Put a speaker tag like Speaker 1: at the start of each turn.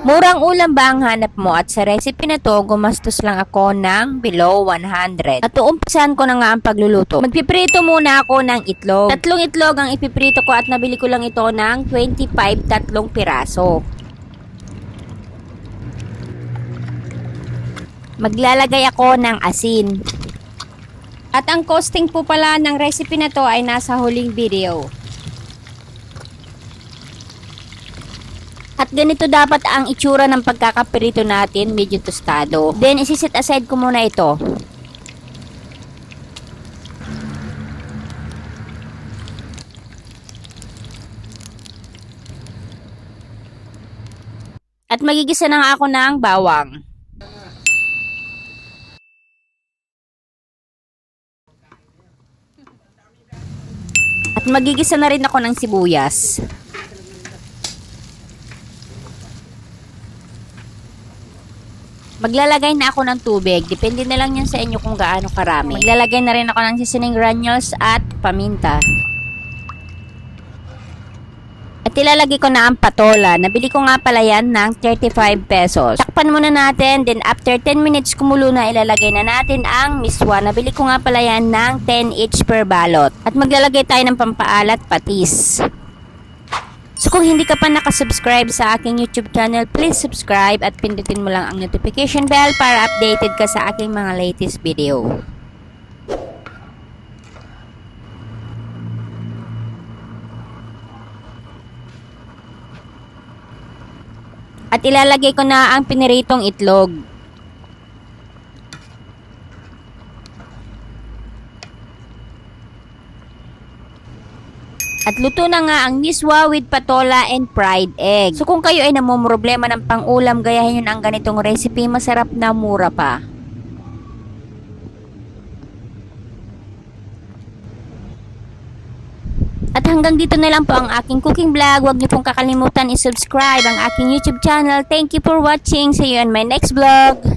Speaker 1: Murang ulam ba ang hanap mo at sa recipe na to, gumastos lang ako ng below 100. At uumpisahan ko na nga ang pagluluto. Magpiprito muna ako ng itlog. 3 itlog ang ipiprito ko at nabili ko lang ito ng 25, 3 piraso. Maglalagay ako ng asin. At ang costing po pala ng recipe na to ay nasa huling video. At ganito dapat ang itsura ng pagkakapirito natin, medyo tostado. Then, isisit aside ko muna ito. At magigisa na nga ako ng bawang. At magigisa na rin ako ng sibuyas. Maglalagay na ako ng tubig. Depende na lang yan sa inyo kung gaano karami. Maglalagay na rin ako ng seasoning granules at paminta. At ilalagay ko na ang patola. Nabili ko nga pala yan ng 35 pesos. Takpan muna natin. Then after 10 minutes kumulo na, ilalagay na natin ang miswa. Nabili ko nga pala yan ng 10 each per balot. At maglalagay tayo ng pampaalat patis. So kung hindi ka pa nakasubscribe sa aking YouTube channel, please subscribe at pindutin mo lang ang notification bell para updated ka sa aking mga latest video. At ilalagay ko na ang piniritong itlog. At luto na nga ang miswa with patola and fried egg. So kung kayo ay namumroblema ng pang-ulam, gayahin yun ang ganitong recipe, masarap na mura pa. At hanggang dito na lang po ang aking cooking vlog. Huwag niyo pong kakalimutan i-subscribe ang aking YouTube channel. Thank you for watching. See you in my next vlog.